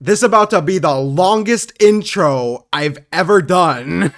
This about to be the longest intro I've ever done.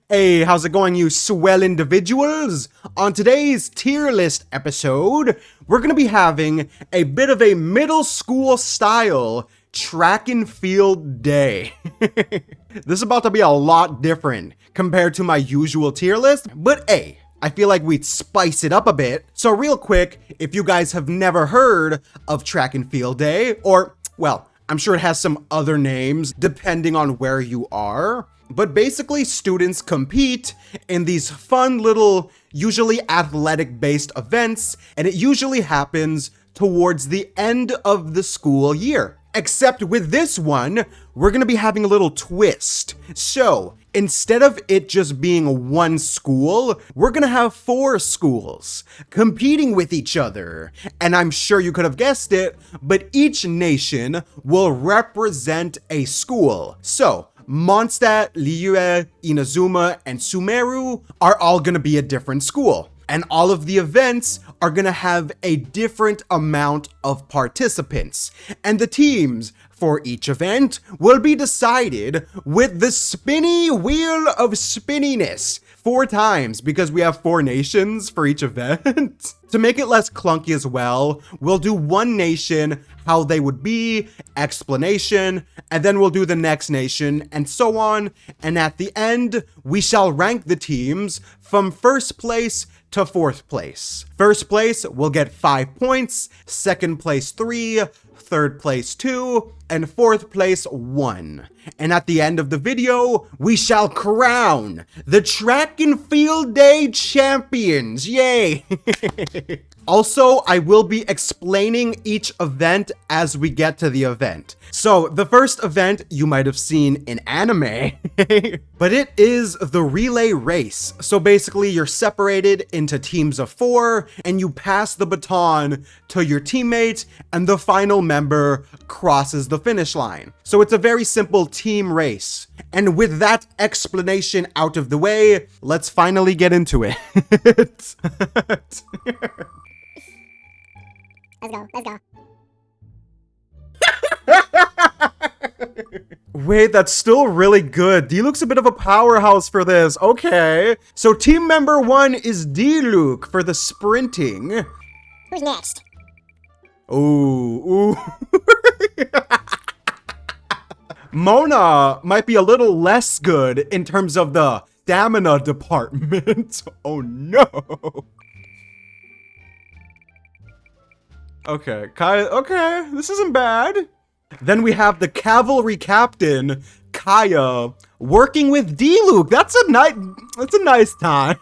Hey, how's it going, you swell individuals? On today's tier list episode, we're gonna be having a bit of a middle school style track and field day. This is about to be a lot different compared to my usual tier list, but hey, I feel like we'd spice it up a bit. So real quick, if you guys have never heard of track and field day, or, well, I'm sure it has some other names depending on where you are, but basically students compete in these fun little, usually athletic-based events, and it usually happens towards the end of the school year. Except with this one, we're gonna be having a little twist. So, instead of it just being one school, we're gonna have 4 schools competing with each other. And I'm sure you could have guessed it, but each nation will represent a school. So, Mondstadt, Liyue, Inazuma, and Sumeru are all gonna be a different school. And all of the events are gonna have a different amount of participants. And the teams for each event will be decided with the spinny wheel of spinniness 4 times, because we have 4 nations for each event. To make it less clunky as well, we'll do one nation, how they would be, explanation, and then we'll do the next nation, and so on. And at the end, we shall rank the teams from first place to 4th place. First place will get 5 points, second place 3, third place 2, and 4th place 1. And at the end of the video, we shall crown the track and field day champions. Yay! Also, I will be explaining each event as we get to the event. So, the first event you might have seen in anime, but it is the relay race. So basically, you're separated into teams of 4, and you pass the baton to your teammate, and the final member crosses the finish line. So it's a very simple team race. And with that explanation out of the way, let's finally get into it. Let's go. Wait, that's still really good. D-Luke's a bit of a powerhouse for this. Okay. So team member 1 is D-Luke for the sprinting. Who's next? Ooh. Mona might be a little less good in terms of the stamina department. Oh no. Okay, okay, this isn't bad. Then we have the cavalry captain, Kaya, working with D-Luke. That's a nice time.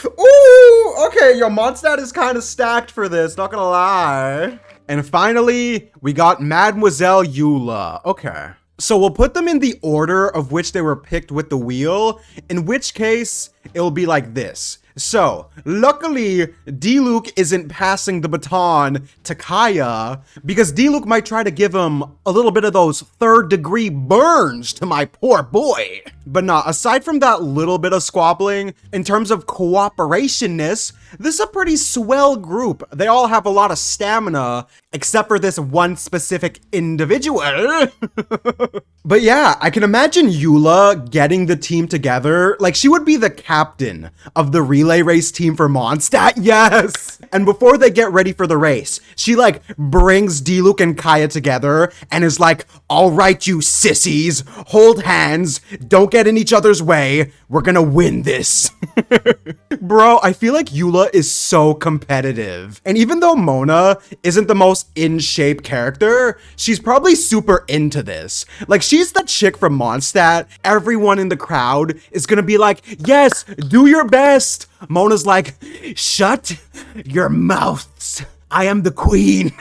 Ooh, okay, your Mondstadt is kind of stacked for this, not gonna lie. And finally, we got Mademoiselle Eula. Okay. So we'll put them in the order of which they were picked with the wheel, in which case it'll be like this. So, luckily, D-Luke isn't passing the baton to Kaya, because D-Luke might try to give him a little bit of those 3rd-degree burns to my poor boy. But nah, aside from that little bit of squabbling, in terms of cooperationness, this is a pretty swell group. They all have a lot of stamina, except for this one specific individual. But yeah, I can imagine Eula getting the team together. Like, she would be the captain of the relay race team for Mondstadt, yes! And before they get ready for the race, she like brings D-Luke and Kaya together and is like, all right, you sissies, hold hands, don't get in each other's way, we're gonna win this. Bro, I feel like Eula is so competitive. And even though Mona isn't the most in-shape character, she's probably super into this. Like, she's that chick from Mondstadt. Everyone in the crowd is gonna be like, yes, do your best. Mona's like, shut your mouths. I am the queen.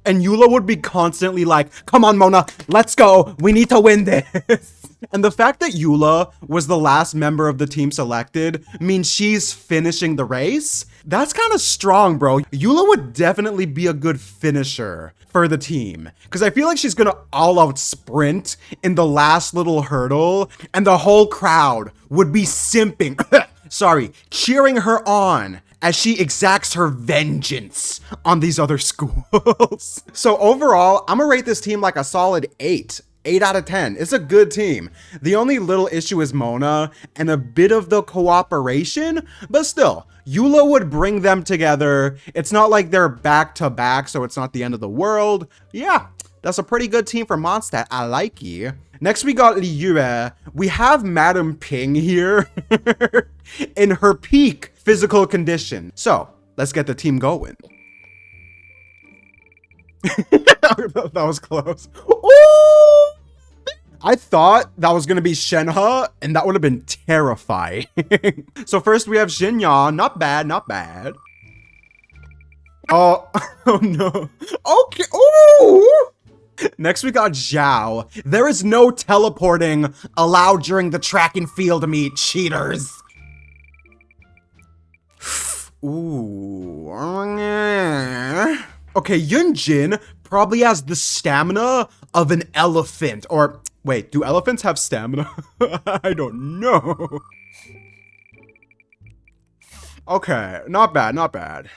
And Eula would be constantly like, come on, Mona, let's go. We need to win this. And the fact that Eula was the last member of the team selected means she's finishing the race. That's kind of strong, bro. Eula would definitely be a good finisher for the team, because I feel like she's gonna all-out sprint in the last little hurdle, and the whole crowd would be simping, cheering her on as she exacts her vengeance on these other schools. So overall, I'm gonna rate this team like a solid 8. 8 out of 10. It's a good team. The only little issue is Mona and a bit of the cooperation, but still, Eula would bring them together. It's not like they're back to back, so it's not the end of the world. Yeah, that's a pretty good team for Mondstadt. I like you. Next, we got Liyue. We have Madam Ping here in her peak physical condition. So let's get the team going. That was close. Ooh! I thought that was gonna be Shenhe, and that would have been terrifying. So first we have Xinyan. Not bad, not bad. Oh, oh no. Okay. Ooh! Next we got Zhao. There is no teleporting allowed during the track and field meet, cheaters. Ooh. Okay, Yunjin probably has the stamina of an elephant. Or, wait, do elephants have stamina? I don't know. Okay, not bad, not bad.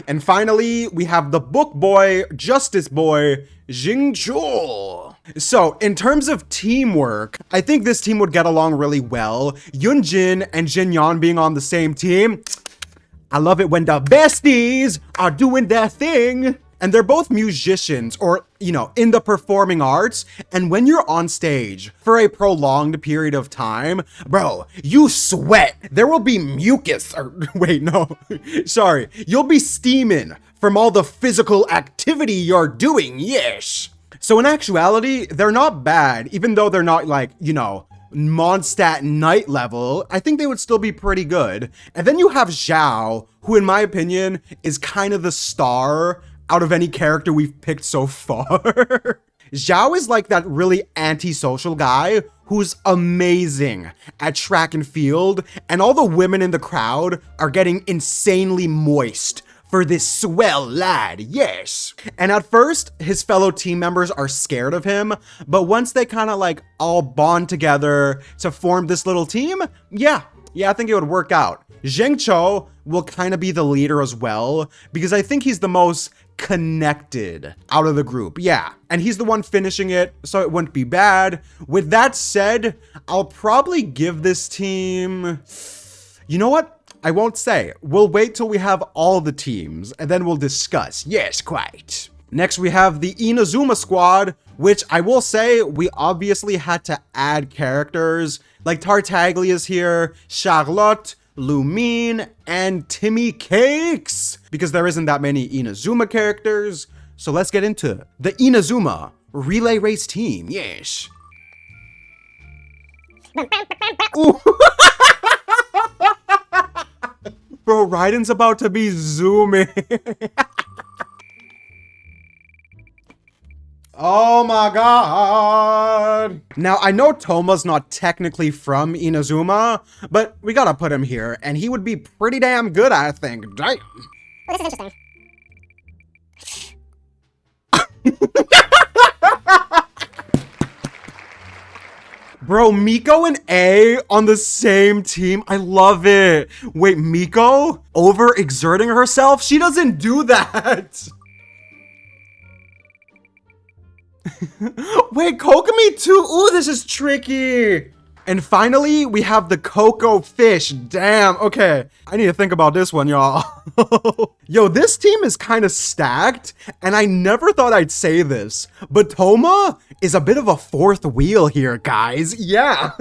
And finally, we have the book boy, justice boy, Jingzhou. So, in terms of teamwork, I think this team would get along really well. Yunjin and Xinyan being on the same team. I love it when the besties are doing their thing. And they're both musicians or, you know, in the performing arts. And when you're on stage for a prolonged period of time, bro, you sweat. There will be mucus or wait, no, sorry. You'll be steaming from all the physical activity you're doing. Yes. So in actuality, they're not bad, even though they're not like, you know, Mondstadt Knight level. I think they would still be pretty good. And then you have Zhao, who in my opinion is kind of the star out of any character we've picked so far. Zhao is like that really antisocial guy who's amazing at track and field, and all the women in the crowd are getting insanely moist for this swell lad, yes. And at first, his fellow team members are scared of him, but once they kind of like all bond together to form this little team, yeah, I think it would work out. Zhengzhou will kind of be the leader as well, because I think he's the most connected out of the group. Yeah, and he's the one finishing it, so it wouldn't be bad. With that said, I'll probably give this team, you know what? I won't say. We'll wait till we have all the teams and then we'll discuss. Yes, quite. Next, we have the Inazuma squad, which I will say we obviously had to add characters like Tartaglia's here, Charlotte, Lumine, and Timmy Cakes, because there isn't that many Inazuma characters. So let's get into the Inazuma relay race team. Yes. Bro, Raiden's about to be zooming. Oh my god. Now, I know Toma's not technically from Inazuma, but we gotta put him here, and he would be pretty damn good, I think. Damn. Well, this is interesting. Bro, Miko and A on the same team. I love it. Wait, Miko overexerting herself? She doesn't do that. Wait, Kokomi too? Ooh, this is tricky. And finally, we have the Coco Fish. Damn, okay. I need to think about this one, y'all. Yo, this team is kind of stacked, and I never thought I'd say this, but Toma is a bit of a fourth wheel here, guys. Yeah.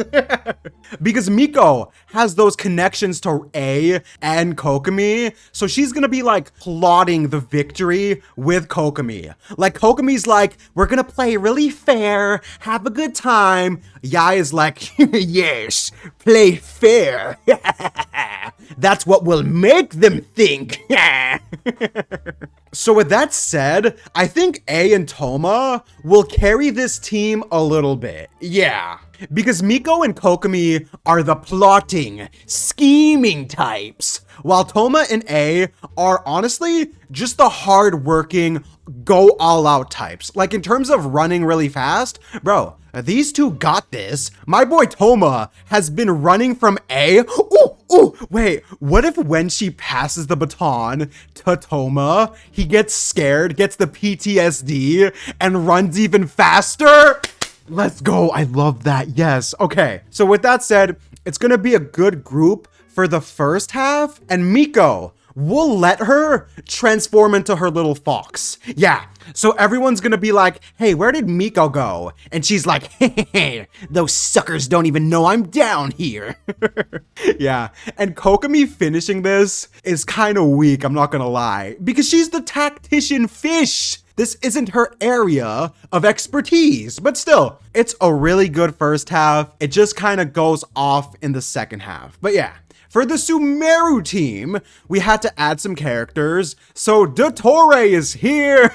Because Miko has those connections to A and Kokomi, so she's gonna be like plotting the victory with Kokomi. Like Kokomi's like, we're gonna play really fair, have a good time. Yai is like, yes, play fair. That's what will make them think. So with that said, I think A and Toma will carry this team a little bit. Yeah. Because Miko and Kokomi are the plotting, scheming types, while Toma and A are honestly just the hard-working, go-all-out types. Like in terms of running really fast, bro, these two got this. My boy Toma has been running from A. Ooh, Oh, wait, what if when she passes the baton to Toma, he gets scared, gets the PTSD, and runs even faster? Let's go. I love that. Yes. Okay. So with that said, it's going to be a good group for the first half, and Miko, we'll let her transform into her little fox. Yeah. So everyone's gonna be like, hey, where did Miko go? And she's like, hey, those suckers don't even know I'm down here. Yeah. And Kokomi finishing this is kind of weak, I'm not gonna lie, because she's the tactician fish. This isn't her area of expertise, but still, it's a really good first half. It just kind of goes off in the second half. But yeah. For the Sumeru team, we had to add some characters, so Dottore is here!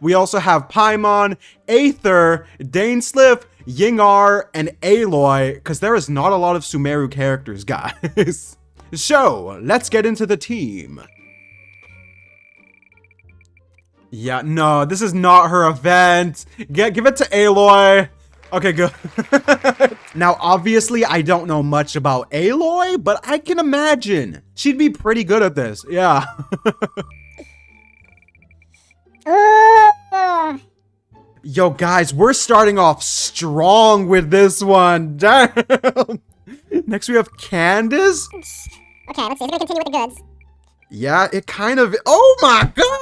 We also have Paimon, Aether, Dainsliff, Yingar, and Aloy, because there is not a lot of Sumeru characters, guys. So, let's get into the team. Yeah, no, this is not her event. Give it to Aloy. Okay, good. Now, obviously, I don't know much about Aloy, but I can imagine she'd be pretty good at this. Yeah. Yo, guys, we're starting off strong with this one. Damn. Next, we have Candace. Okay, let's see. It's gonna continue with the goods. Yeah, it kind of... Oh my god!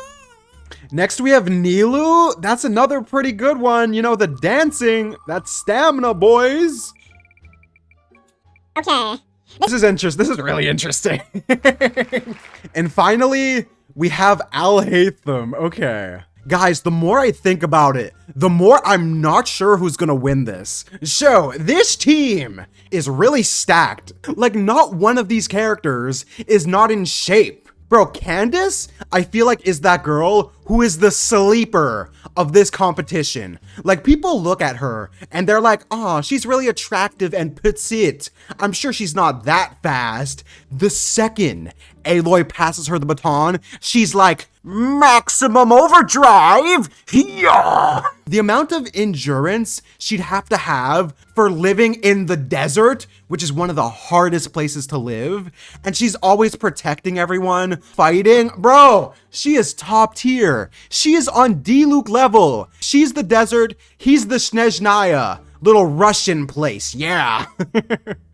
Next, we have Nilu. That's another pretty good one. You know, the dancing. That's stamina, boys. Okay. This is interesting. This is really interesting. And finally, we have Al-Haytham. Okay. Guys, the more I think about it, the more I'm not sure who's gonna win this. So, this team is really stacked. Like, not one of these characters is not in shape. Bro, Candace, I feel like, is that girl who is the sleeper of this competition. Like, people look at her and they're like, oh, she's really attractive and petite. I'm sure she's not that fast. The second Aloy passes her the baton, she's like, maximum overdrive! Yeah! The amount of endurance she'd have to have for living in the desert, which is one of the hardest places to live, and she's always protecting everyone, fighting. Bro, she is top tier. She is on D-Luke level. She's the desert, he's the Snezhnaya. Little Russian place, yeah.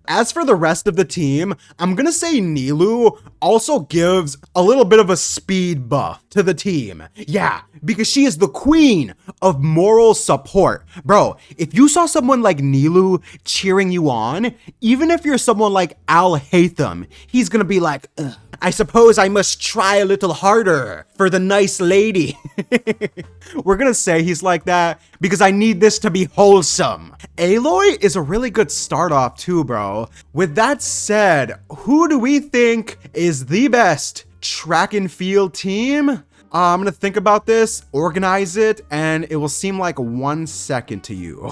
As for the rest of the team, I'm gonna say Nilu also gives a little bit of a speed buff to the team. Yeah, because she is the queen of moral support. Bro, if you saw someone like Nilu cheering you on, even if you're someone like Al-Haytham, he's gonna be like, ugh, I suppose I must try a little harder for the nice lady. We're gonna say he's like that because I need this to be wholesome. Aloy is a really good start off too, bro. With that said, who do we think is the best track and field team? I'm gonna think about this, organize it, and it will seem like 1 second to you.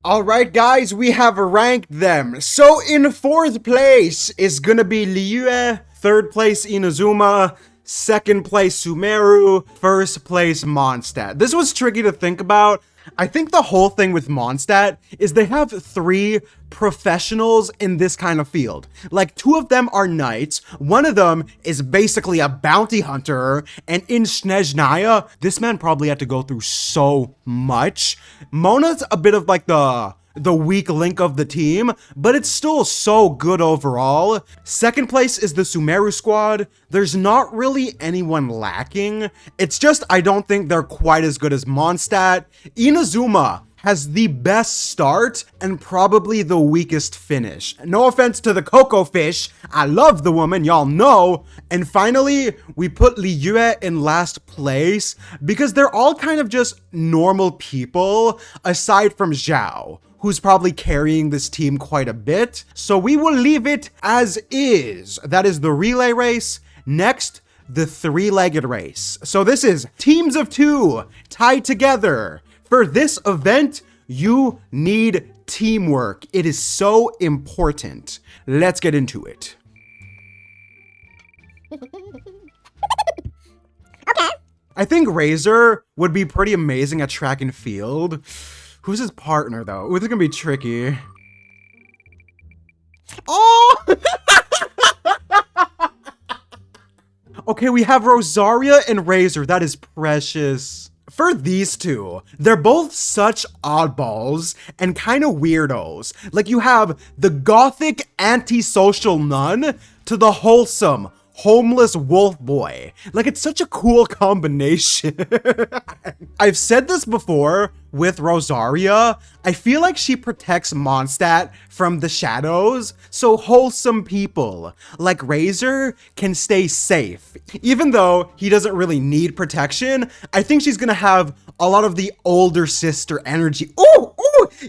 All right, guys, we have ranked them. So in 4th place is gonna be Liyue, 3rd place Inazuma, 2nd place Sumeru, 1st place Mondstadt. This was tricky to think about. I think the whole thing with Mondstadt is they have 3 professionals in this kind of field. Like, 2 of them are knights, 1 of them is basically a bounty hunter, and in Snezhnaya, this man probably had to go through so much. Mona's a bit of like the weak link of the team, but it's still so good overall. 2nd place is the Sumeru squad. There's not really anyone lacking. It's just I don't think they're quite as good as Mondstadt. Inazuma has the best start and probably the weakest finish. No offense to the Coco Fish, I love the woman, y'all know. And finally, we put Liyue in last place because they're all kind of just normal people aside from Zhao, who's probably carrying this team quite a bit. So we will leave it as is. That is the relay race. Next, the 3-legged race. So this is teams of 2 tied together. For this event, you need teamwork. It is so important. Let's get into it. Okay. I think Razor would be pretty amazing at track and field. Who's his partner, though? Ooh, this is gonna be tricky. Oh! Okay, we have Rosaria and Razor. That is precious. For these two, they're both such oddballs and kind of weirdos. Like, you have the gothic antisocial nun to the wholesome homeless wolf boy. Like, it's such a cool combination. I've said this before with Rosaria. I feel like she protects Mondstadt from the shadows, so wholesome people like Razor can stay safe. Even though he doesn't really need protection, I think she's gonna have a lot of the older sister energy. Oh,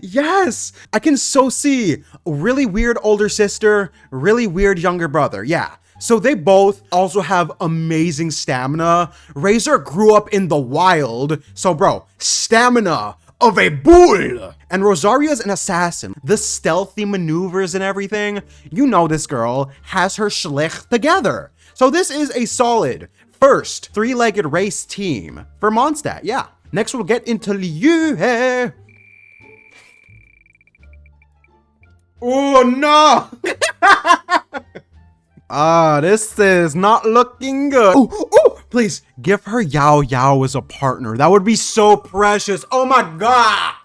yes! I can so see really weird older sister, really weird younger brother, yeah. So they both also have amazing stamina. Razor grew up in the wild, so bro, stamina of a bull! And Rosaria's an assassin. The stealthy maneuvers and everything, you know this girl has her schlich together. So this is a solid first three-legged race team for Mondstadt, yeah. Next we'll get into Liu. Oh no! This is not looking good. Oh, please give her Yao Yao as a partner. That would be so precious. Oh my god.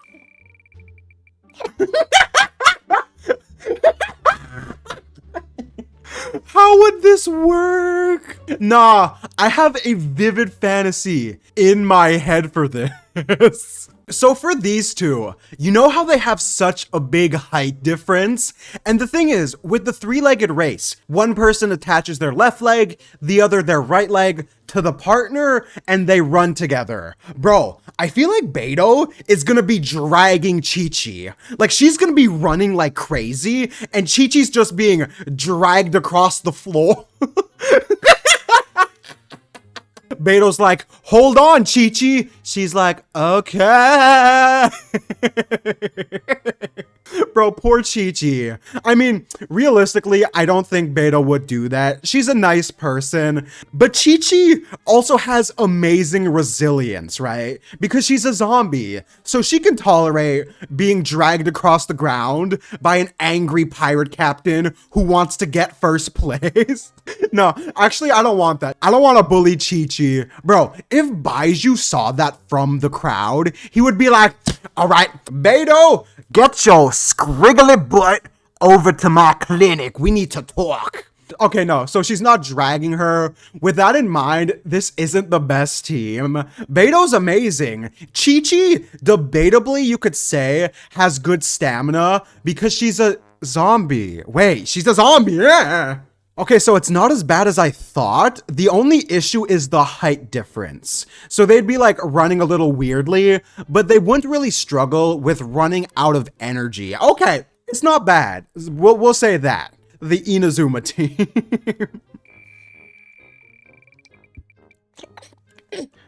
How would this work? Nah, I have a vivid fantasy in my head for this. So for these two, you know how they have such a big height difference? And the thing is, with the three-legged race, one person attaches their left leg, the other their right leg to the partner, and they run together. Bro, I feel like Beto is gonna be dragging Chi-Chi. Like, she's gonna be running like crazy, and Chi-Chi's just being dragged across the floor. Beto's like, hold on, Chi-Chi. She's like, okay. Bro, poor Chi-Chi. I mean, realistically, I don't think Beto would do that. She's a nice person. But Chi-Chi also has amazing resilience, right? Because she's a zombie. So she can tolerate being dragged across the ground by an angry pirate captain who wants to get first place. No, actually, I don't want that. I don't want to bully Chi-Chi. Bro, if Baiju saw that from the crowd, he would be like, all right, Beto, get your scriggly butt over to my clinic. We need to talk. Okay, no, so she's not dragging her. With that in mind, this isn't the best team. Beto's amazing. Chi-Chi, debatably, you could say, has good stamina because she's a zombie. Wait, she's a zombie, yeah. Okay, so it's not as bad as I thought. The only issue is the height difference. So they'd be like running a little weirdly, but they wouldn't really struggle with running out of energy. Okay, it's not bad. We'll say that. The Inazuma team.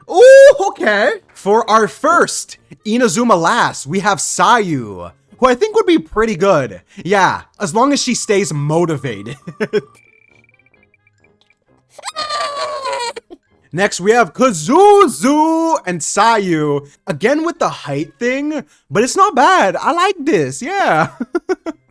Ooh, okay. For our first Inazuma last, we have Sayu, who I think would be pretty good. Yeah, as long as she stays motivated. Next, we have Kazuzu and Sayu. Again with the height thing, but it's not bad. I like this, yeah.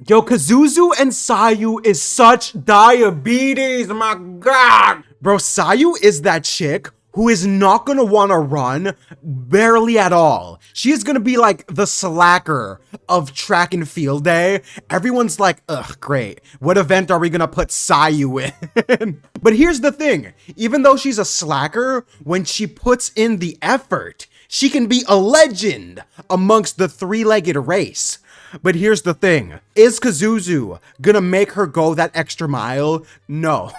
Yo, Kazuzu and Sayu is such diabetes, my god. Bro, Sayu is that chick who is not gonna wanna run barely at all. She is gonna be like the slacker of track and field day. Everyone's like, ugh, great. What event are we gonna put Sayu in? But here's the thing, even though she's a slacker, when she puts in the effort, she can be a legend amongst the three-legged race. But here's the thing, is Kazuzu gonna make her go that extra mile? No.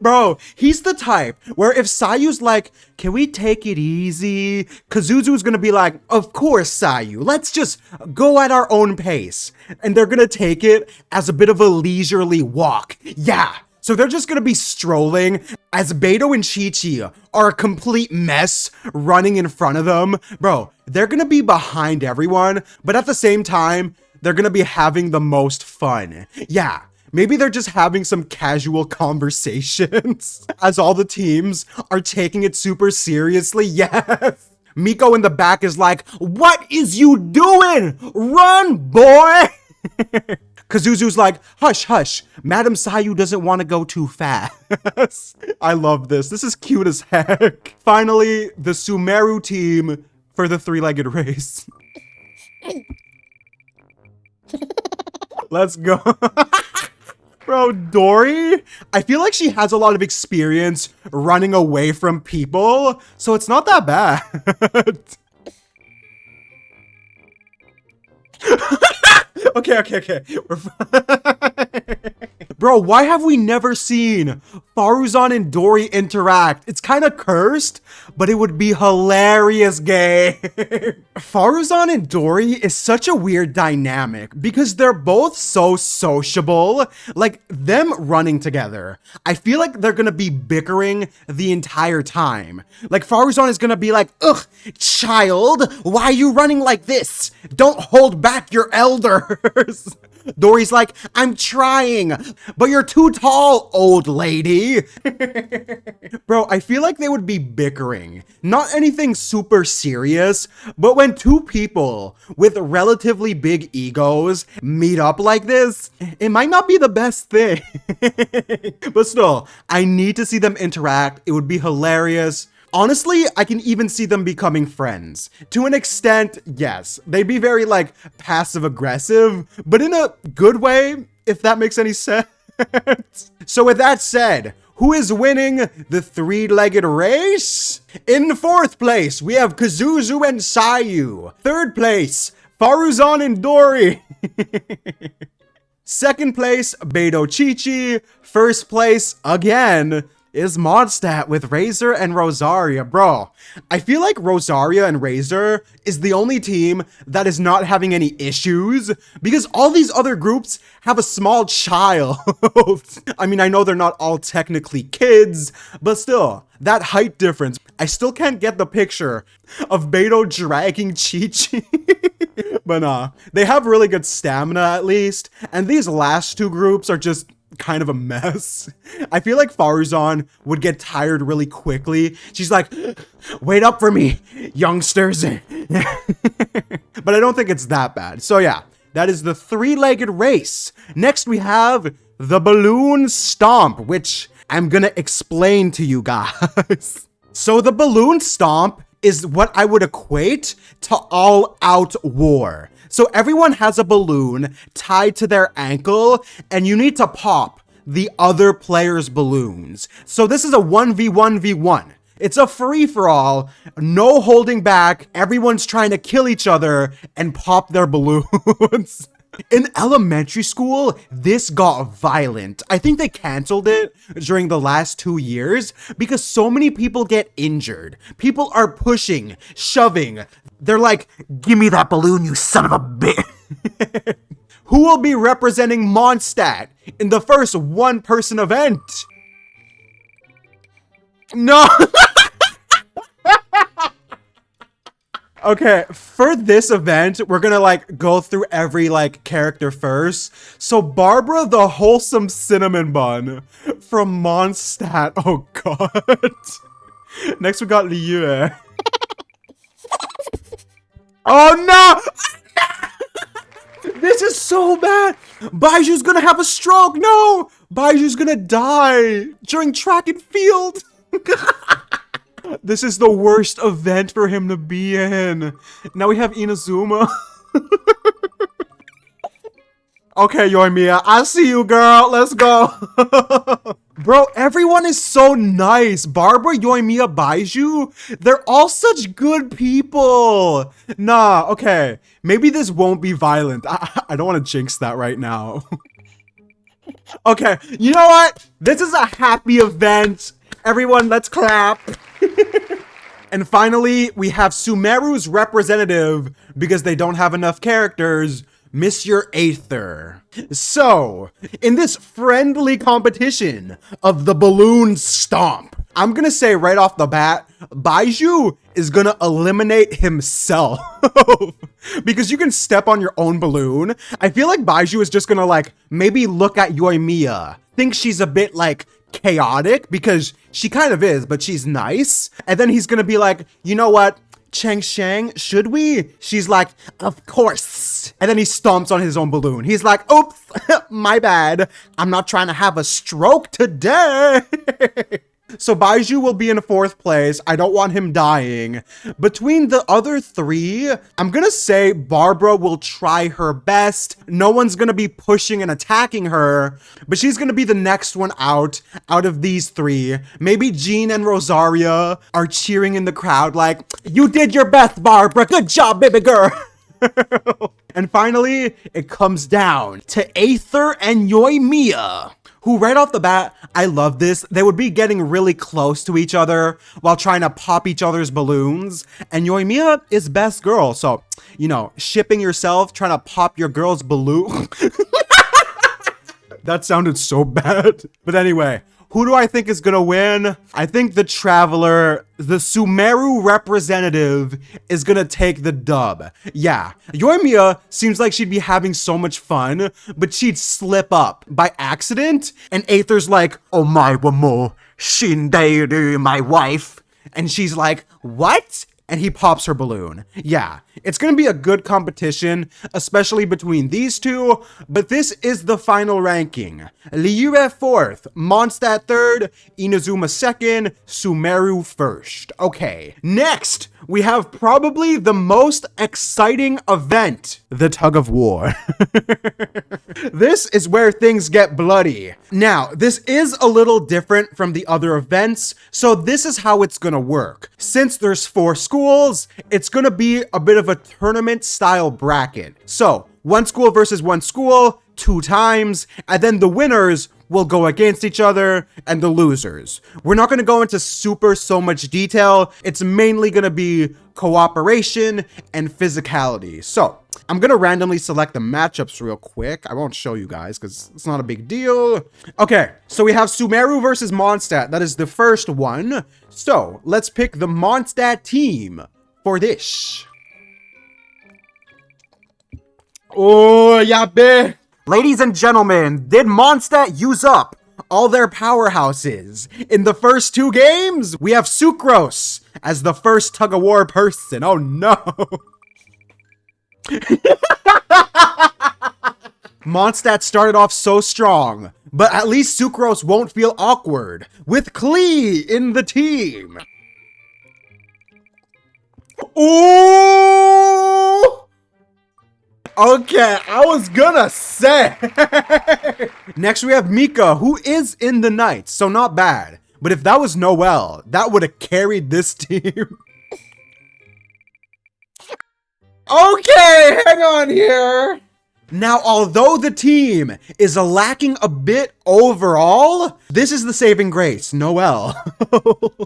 Bro, he's the type where if Sayu's like, can we take it easy? Kazuzu's gonna be like, of course, Sayu, let's just go at our own pace. And they're gonna take it as a bit of a leisurely walk. Yeah. So they're just gonna be strolling as Beto and Chi-Chi are a complete mess running in front of them. Bro, they're gonna be behind everyone, but at the same time, they're gonna be having the most fun. Yeah. Maybe they're just having some casual conversations as all the teams are taking it super seriously. Yes. Miko in the back is like, what is you doing? Run, boy. Kazuzu's like, hush, hush. Madam Sayu doesn't want to go too fast. I love this. This is cute as heck. Finally, the Sumeru team for the three-legged race. Let's go. Bro, Dory, I feel like she has a lot of experience running away from people, so it's not that bad. Okay. We're fine. Bro, why have we never seen Faruzan and Dory interact? It's kind of cursed, but it would be hilarious, gay. Faruzan and Dory is such a weird dynamic because they're both so sociable. Like, them running together, I feel like they're gonna be bickering the entire time. Like, Faruzan is gonna be like, ugh, child, why are you running like this? Don't hold back your elders. Dory's like, I'm trying, but you're too tall, old lady. Bro, I feel like they would be bickering. Not anything super serious, but when two people with relatively big egos meet up like this, it might not be the best thing. But still, I need to see them interact. It would be hilarious. Honestly, I can even see them becoming friends. To an extent, yes. They'd be very, like, passive-aggressive, but in a good way, if that makes any sense. So with that said, who is winning the three-legged race? In fourth place, we have Kazuzu and Sayu. Third place, Faruzan and Dory. Second place, Beidou Chi-Chi. First place, again, is Mondstadt with Razor and Rosaria. Bro, I feel like Rosaria and Razor is the only team that is not having any issues because all these other groups have a small child. I mean, I know they're not all technically kids, but still, that height difference. I still can't get the picture of Beidou dragging Chi-Chi. But nah, they have really good stamina at least, and these last two groups are just kind of a mess. I feel like Faruzan would get tired really quickly. She's like, wait up for me, youngsters. But I don't think it's that bad. So yeah, that is the three-legged race. Next we have the balloon stomp, which I'm gonna explain to you guys. So the balloon stomp is what I would equate to all-out war. So everyone has a balloon tied to their ankle, and you need to pop the other player's balloons. So this is a 1v1v1. It's a free-for-all, no holding back. Everyone's trying to kill each other and pop their balloons. In elementary school, this got violent. I think they canceled it during the last 2 years because so many people get injured. People are pushing, shoving. They're like, give me that balloon, you son of a bitch. Who will be representing Mondstadt in the first one-person event? No! Okay, for this event, we're gonna like go through every like character first. So Barbara the Wholesome Cinnamon Bun from Mondstadt. Oh god. Next we got Liu. Oh no! This is so bad! Baiju's gonna have a stroke! No! Baiju's gonna die during track and field! This is the worst event for him to be in. Now we have Inazuma. Okay, Yoimiya, I see you, girl. Let's go. Bro, everyone is so nice. Barbara, Yoimiya, Baiju, they're all such good people. Nah, okay. Maybe this won't be violent. I don't want to jinx that right now. Okay, you know what? This is a happy event. Everyone, let's clap. And finally, we have Sumeru's representative, because they don't have enough characters, Monsieur Aether. So, in this friendly competition of the balloon stomp, I'm gonna say right off the bat, Baiju is gonna eliminate himself. Because you can step on your own balloon. I feel like Baiju is just gonna like, maybe look at Yoimiya, think she's a bit like chaotic, because she kind of is, but she's nice. And then he's gonna be like, you know what? Chang Shang, should we? She's like, of course. And then he stomps on his own balloon. He's like, oops, my bad. I'm not trying to have a stroke today. So Baiju will be in 4th place. I don't want him dying. Between the other 3, I'm gonna say Barbara will try her best. No one's gonna be pushing and attacking her, but she's gonna be the next one out of these 3. Maybe Jean and Rosaria are cheering in the crowd like, you did your best, Barbara. Good job, baby girl. And finally, it comes down to Aether and Yoimiya, who right off the bat, I love this, they would be getting really close to each other while trying to pop each other's balloons. And Yoimiya is best girl, so, you know, shipping yourself, trying to pop your girl's balloon. That sounded so bad. But anyway, who do I think is gonna win? I think the Traveler, the Sumeru representative, is gonna take the dub. Yeah, Yoimiya seems like she'd be having so much fun, but she'd slip up by accident, and Aether's like, oh my wamo, Shinderu, my wife. And she's like, what? And he pops her balloon. Yeah, it's gonna be a good competition, especially between these two, but this is the final ranking. Liure 4th, Mondstadt 3rd, Inazuma 2nd, Sumeru 1st. Okay, next, we have probably the most exciting event, the tug of war. This is where things get bloody. Now, this is a little different from the other events, so this is how it's gonna work. Since there's 4 schools, it's gonna be a bit of a tournament style bracket. So, 1 school versus 1 school, 2 times, and then the winners will go against each other and the losers. We're not going to go into so much detail. It's mainly going to be cooperation and physicality. So I'm going to randomly select the matchups real quick. I won't show you guys because it's not a big deal. Okay, so we have Sumeru versus Mondstadt. That is the first one. So let's pick the Mondstadt team for this. Oh, yeah, babe. Ladies and gentlemen, did Mondstadt use up all their powerhouses? In the first 2 games, we have Sucrose as the first tug-of-war person. Oh no! Mondstadt started off so strong, but at least Sucrose won't feel awkward with Klee in the team. Ooh! Okay, I was gonna say. Next, we have Mika, who is in the Knights, so not bad. But if that was Noelle, that would have carried this team. Okay, hang on here. Now, although the team is lacking a bit overall, this is the saving grace, Noelle.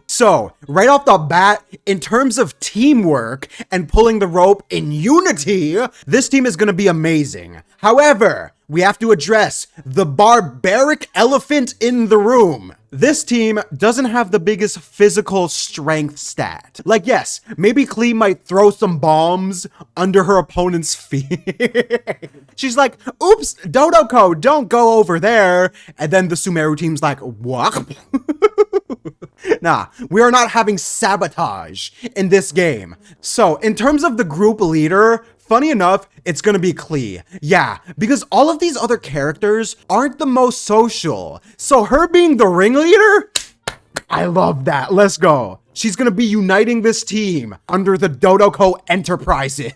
So, right off the bat, in terms of teamwork and pulling the rope in unity, this team is going to be amazing. However, we have to address the barbaric elephant in the room. This team doesn't have the biggest physical strength stat. Like, yes, maybe Klee might throw some bombs under her opponent's feet. She's like, oops, Dodoko, don't go over there. And then the Sumeru team's like, what? Nah, we are not having sabotage in this game. So, in terms of the group leader, funny enough, it's gonna be Klee. Yeah, because all of these other characters aren't the most social. So her being the ringleader, I love that. Let's go. She's gonna be uniting this team under the Dodoko Enterprises.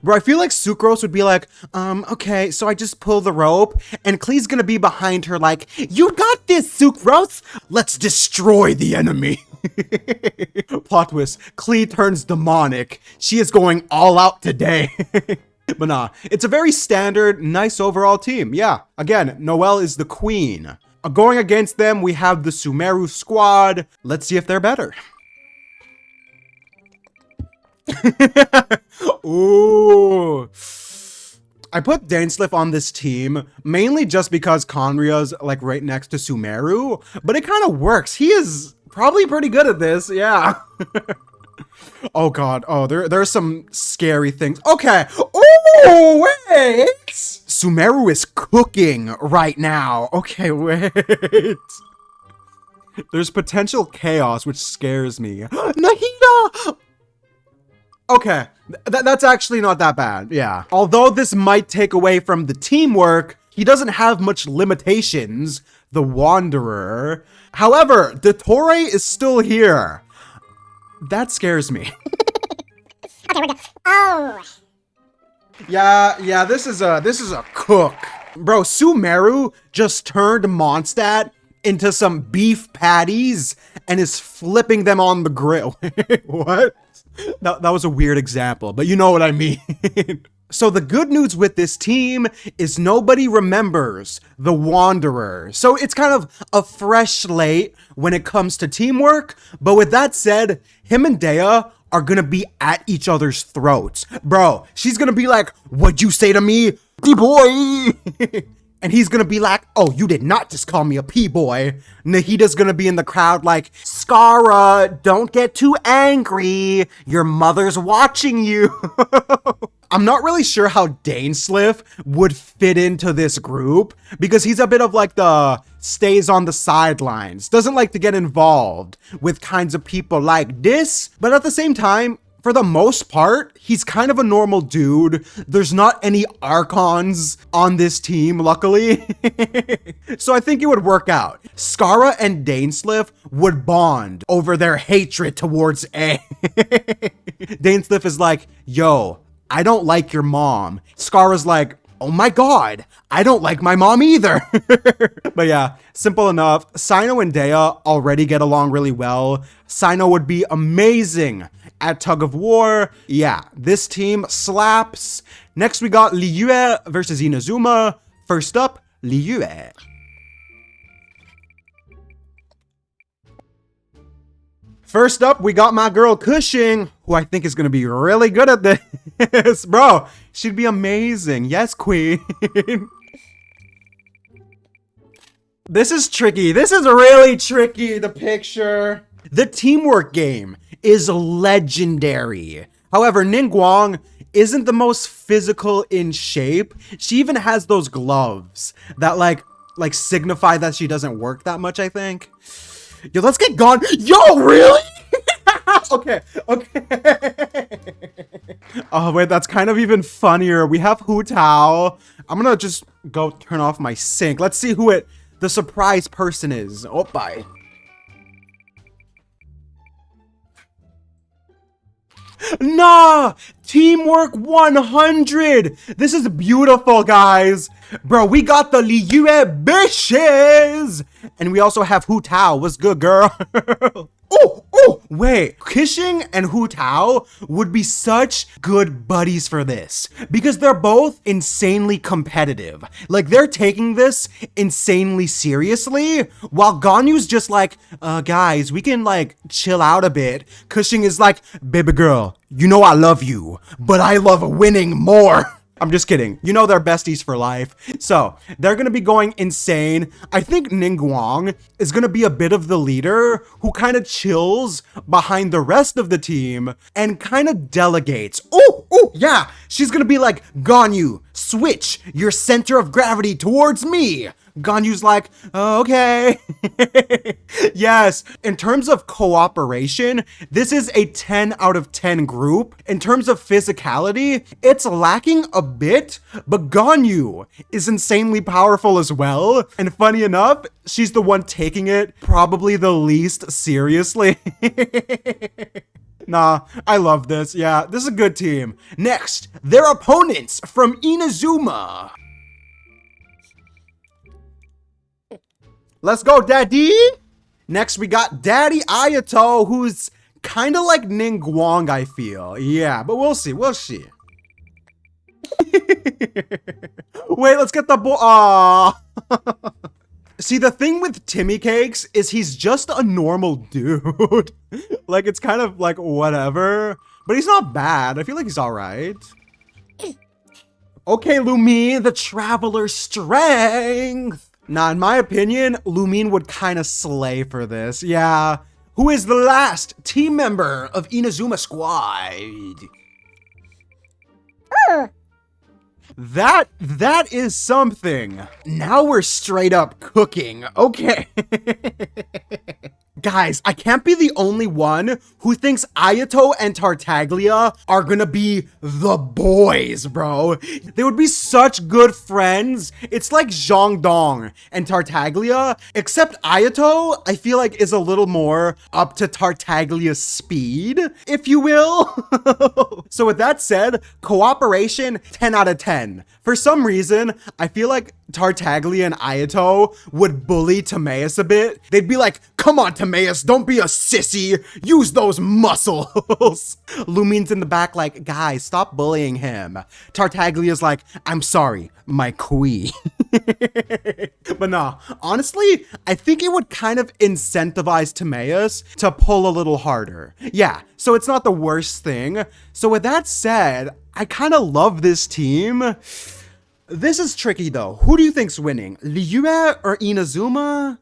Bro, I feel like Sucrose would be like, okay, so I just pull the rope, and Klee's gonna be behind her like, you got this, Sucrose! Let's destroy the enemy. Plot twist, Klee turns demonic. She is going all out today. But nah, it's a very standard, nice overall team. Yeah, again, Noelle is the queen. Going against them, we have the Sumeru squad. Let's see if they're better. Ooh. I put Dainsliff on this team mainly just because Conria's like right next to Sumeru, but it kind of works. He is probably pretty good at this, yeah. Oh god, oh, there's some scary things. Okay, oh, wait! Sumeru is cooking right now. Okay, wait. There's potential chaos, which scares me. Nahida! Okay, that's actually not that bad, yeah. Although this might take away from the teamwork, he doesn't have much limitations, the Wanderer. However, Dottore is still here. That scares me. Okay, we're good. Oh! Yeah, this is a cook. Bro, Sumeru just turned Mondstadt into some beef patties and is flipping them on the grill. What? That was a weird example, but you know what I mean. So the good news with this team is nobody remembers the Wanderer. So it's kind of a fresh slate when it comes to teamwork. But with that said, him and Dea are gonna be at each other's throats. Bro, she's gonna be like, what'd you say to me, P-boy? And he's gonna be like, oh, you did not just call me a P-boy. Nahida's gonna be in the crowd like, Skara, don't get too angry. Your mother's watching you. I'm not really sure how Dainsliff would fit into this group because he's a bit of like the stays on the sidelines, doesn't like to get involved with kinds of people like this, but at the same time, for the most part, he's kind of a normal dude. There's not any Archons on this team, luckily. So I think it would work out. Skara and Dainsliff would bond over their hatred towards A. Dainsliff is like, yo, I don't like your mom. Skara's like, oh my god, I don't like my mom either. But yeah, simple enough. Sino and Dea already get along really well. Sino would be amazing at tug of war. Yeah, this team slaps. Next we got Liyue versus Inazuma. First up, Liyue. First up, we got my girl Cushing, who I think is going to be really good at this. Bro, she'd be amazing. Yes, queen. This is tricky. This is really tricky, the picture. The teamwork game is legendary. However, Ningguang isn't the most physical in shape. She even has those gloves that like signify that she doesn't work that much, I think. Yo, let's get gone. Yo, really? Okay. Oh, wait, that's kind of even funnier. We have Hu Tao. I'm gonna just go turn off my sink. Let's see who the surprise person is. Oh, bye. Nah! Teamwork 100! This is beautiful, guys! Bro, we got the Liyue bitches! And we also have Hu Tao. What's good, girl? Oh, wait. Kishing and Hu Tao would be such good buddies for this because they're both insanely competitive. Like, they're taking this insanely seriously while Ganyu's just like, guys, we can like chill out a bit. Kishing is like, baby girl, you know I love you, but I love winning more. I'm just kidding. You know they're besties for life. So they're going to be going insane. I think Ningguang is going to be a bit of the leader who kind of chills behind the rest of the team and kind of delegates. Oh, yeah. She's going to be like, Ganyu, switch your center of gravity towards me. Ganyu's like, oh, okay. Yes, in terms of cooperation, this is a 10 out of 10 group. In terms of physicality, it's lacking a bit, but Ganyu is insanely powerful as well. And funny enough, she's the one taking it probably the least seriously. Nah, I love this. Yeah, this is a good team. Next, their opponents from Inazuma. Let's go, Daddy! Next, we got Daddy Ayato, who's kind of like Ningguang, I feel. Yeah, but we'll see, we'll see. Wait, let's get the boy. Aww. See, the thing with Timmy Cakes is he's just a normal dude. Like, it's kind of like whatever. But he's not bad. I feel like he's alright. Okay, Lumine, the Traveler's Strength. Now, in my opinion, Lumine would kind of slay for this. Yeah. Who is the last team member of Inazuma Squad? Ooh. That is something. Now we're straight up cooking. Okay. Guys, I can't be the only one who thinks Ayato and Tartaglia are gonna be the boys, bro. They would be such good friends. It's like Zhongdong and Tartaglia, except Ayato, I feel like, is a little more up to Tartaglia's speed, if you will. So with that said, cooperation, 10 out of 10. For some reason, I feel like Tartaglia and Ayato would bully Timaeus a bit. They'd be like, come on, Timaeus, don't be a sissy. Use those muscles. Lumine's in the back like, guys, stop bullying him. Tartaglia's like, I'm sorry, my queen. But nah, honestly, I think it would kind of incentivize Timaeus to pull a little harder. Yeah, so it's not the worst thing. So with that said, I kind of love this team. This is tricky though. Who do you think's winning? Liyue or Inazuma?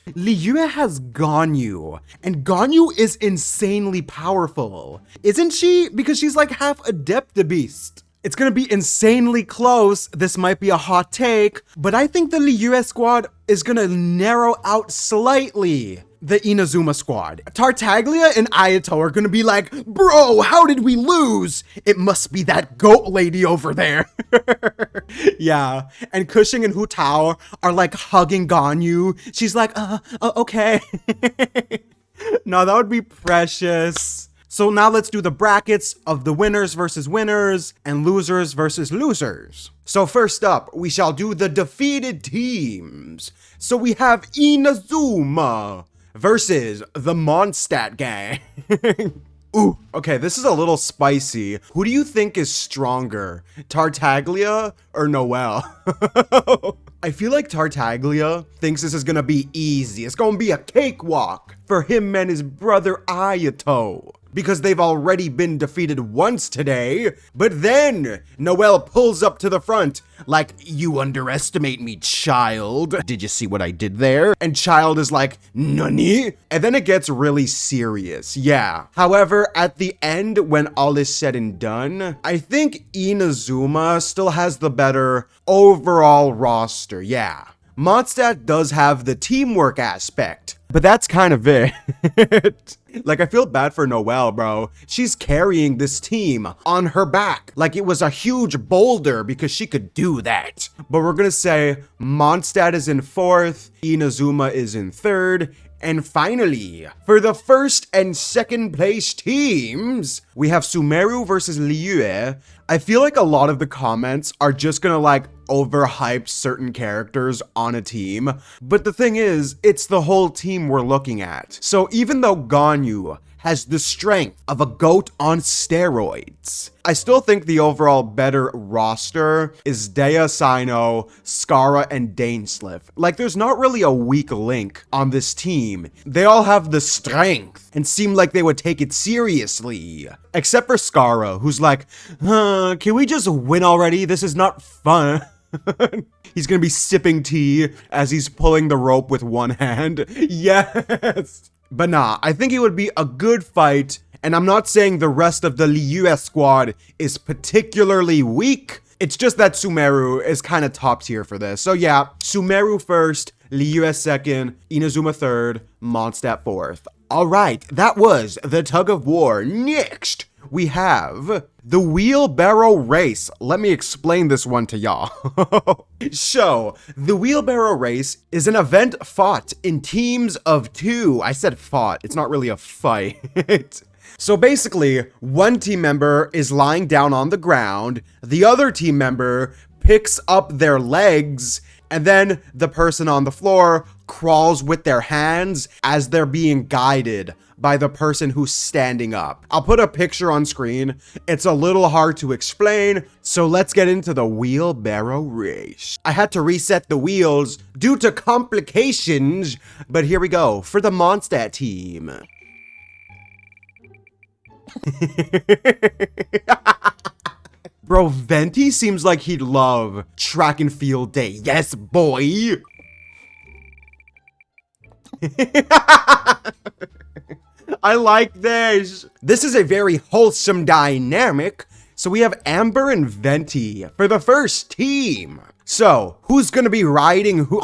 Liyue has Ganyu, and Ganyu is insanely powerful. Isn't she? Because she's like half Adeptabeast. It's gonna be insanely close. This might be a hot take, but I think the Liyue squad is gonna narrow out slightly the Inazuma squad. Tartaglia and Ayato are gonna be like, bro, how did we lose? It must be that goat lady over there. Yeah, and Cushing and Hu Tao are like hugging Ganyu. She's like, okay. No, that would be precious. So now let's do the brackets of the winners versus winners and losers versus losers. So first up, we shall do the defeated teams. So we have Inazuma versus the Mondstadt gang. Ooh, okay, this is a little spicy. Who do you think is stronger, Tartaglia or Noelle? I feel like Tartaglia thinks this is gonna be easy. It's gonna be a cakewalk for him and his brother Ayato, because they've already been defeated once today. But then Noelle pulls up to the front like, you underestimate me, child. Did you see what I did there? And Child is like, nani? And then it gets really serious, yeah. However, at the end, when all is said and done, I think Inazuma still has the better overall roster, yeah. Mondstadt does have the teamwork aspect, but that's kind of it. Like, I feel bad for Noelle, bro. She's carrying this team on her back like it was a huge boulder because she could do that. But we're gonna say Mondstadt is in 4th, Inazuma is in 3rd, and finally, for the 1st and 2nd place teams, we have Sumeru versus Liyue. I feel like a lot of the comments are just gonna like overhype certain characters on a team, but the thing is, it's the whole team we're looking at. So even though Ganyu has the strength of a goat on steroids, I still think the overall better roster is Dea, Sino, Skara, and Dainsliff. Like, there's not really a weak link on this team. They all have the strength and seem like they would take it seriously. Except for Skara, who's like, can we just win already? This is not fun. He's gonna be sipping tea as he's pulling the rope with one hand. Yes! But nah, I think it would be a good fight, and I'm not saying the rest of the Liyue squad is particularly weak. It's just that Sumeru is kind of top tier for this. So yeah, Sumeru 1st, Liyue 2nd, Inazuma 3rd, Mondstadt 4th. Alright, that was the tug of war. Next, we have the Wheelbarrow race. Let me explain this one to y'all. So, the Wheelbarrow race is an event fought in teams of 2. I said fought, it's not really a fight. So basically, one team member is lying down on the ground, the other team member picks up their legs, and then the person on the floor crawls with their hands as they're being guided by the person who's standing up. I'll put a picture on screen. It's a little hard to explain, so let's get into the Wheelbarrow race. I had to reset the wheels due to complications, but here we go for the Mondstadt team. Bro, Venti seems like he'd love track and field day. Yes, boy. I like this. This is a very wholesome dynamic. So we have Amber and Venti for the first team. So, who's gonna be riding who?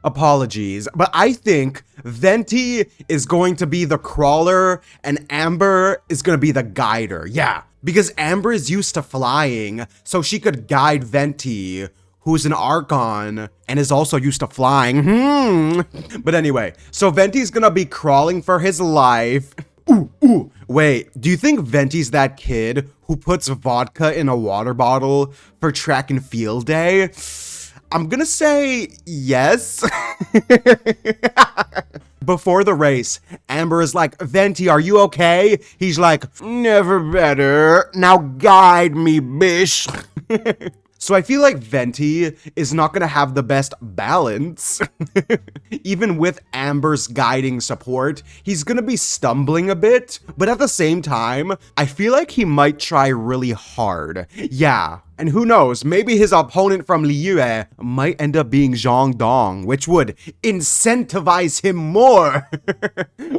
Apologies, but I think Venti is going to be the crawler and Amber is gonna be the guider. Yeah, because Amber is used to flying, so she could guide Venti, who's an Archon and is also used to flying. But anyway, so Venti's gonna be crawling for his life. Ooh, wait, do you think Venti's that kid who puts vodka in a water bottle for track and field day? I'm gonna say yes. Before the race, Amber is like, Venti, are you okay? He's like, never better. Now guide me, bish. So I feel like Venti is not gonna have the best balance. Even with Amber's guiding support, he's gonna be stumbling a bit, but at the same time, I feel like he might try really hard. Yeah, and who knows, maybe his opponent from Liyue might end up being Zhang Dong, which would incentivize him more.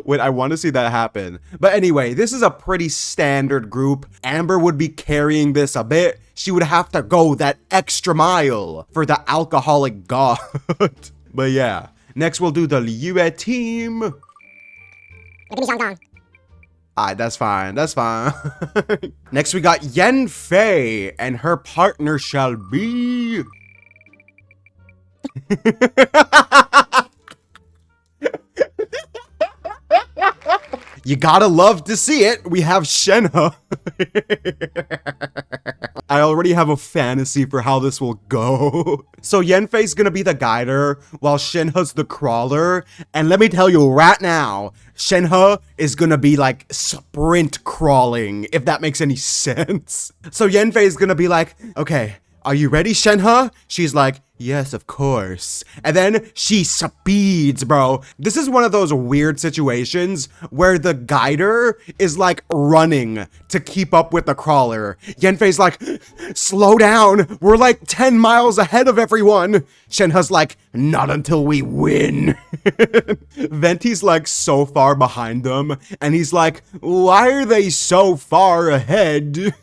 Wait, I want to see that happen. But anyway, this is a pretty standard group. Amber would be carrying this a bit. She would have to go that extra mile for the alcoholic god. But yeah, next we'll do the Liyue team. Give me Zhang. Alright, that's fine, that's fine. Next we got Yen Fei, and her partner shall be... You gotta love to see it. We have Shenhe. I already have a fantasy for how this will go. So Yenfei's gonna be the guider while Shenhe's the crawler. And let me tell you right now, Shenhe is gonna be like sprint crawling, if that makes any sense. So Yenfei's gonna be like, okay, are you ready, Shenhe? She's like, yes, of course. And then she speeds, bro. This is one of those weird situations where the guider is like running to keep up with the crawler. Yenfei's like, slow down. We're like 10 miles ahead of everyone. Shenhe's like, not until we win. Venti's like so far behind them. And he's like, why are they so far ahead?